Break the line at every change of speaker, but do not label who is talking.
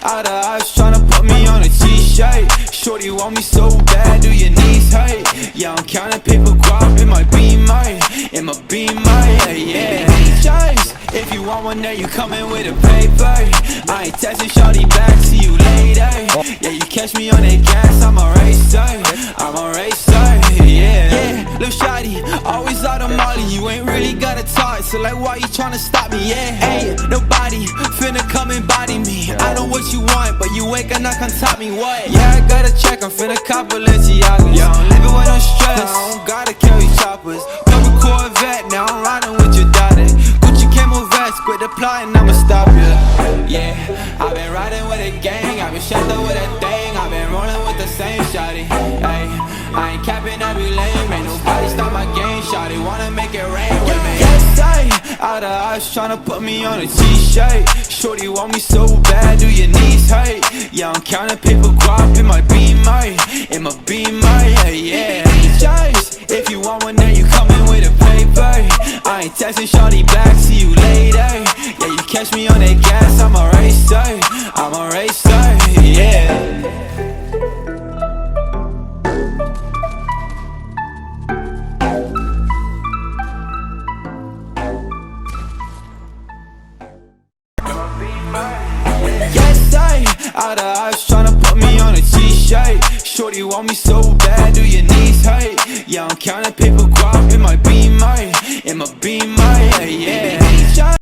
All the eyes tryna put me on a t-shirt. Shorty want me so bad, do your knees hurt? Yeah, I'm counting paper guap in my Beamer, yeah. Choice, if you want one there, you coming with a paper. I ain't texting shorty back, see you later. Yeah, you catch me on that gas, I'm a racer, yeah. Lil' shawty, always out of molly, you ain't really gotta talk. So like, why you tryna stop me, yeah? Ain't nobody finna come and body me. I know what you want, but you ain't gonna come top me, what? Yeah, I gotta check, I'm finna cop Balenciagas. Yeah, I'm living with no stress, I don't gotta carry choppers. Double Corvette, now I'm riding with your daughter. Gucci camo vest, quit applying, I'ma stop ya. Yeah, I've been riding with a gang, I've been shut up with a thing. I've been rolling with the same shawty. Ay, I ain't capping every lane, ain't nobody stop my game. Shawty wanna make it rain with me. Yes, all the eyes tryna put me on a t-shirt. Shorty want me so bad, do your knees hurt? Yeah, I'm counting paper guap in my Beamer, yeah. Choice, if you want one there, you coming with a paper. I ain't texting shorty back, see you later. Yeah, you catch me on that gas, I'm a racer, yeah. All the eyes tryna put me on a t-shirt. Shorty want me so bad, do your knees hurt? Yeah, I'm counting paper guap in my Beamer, yeah.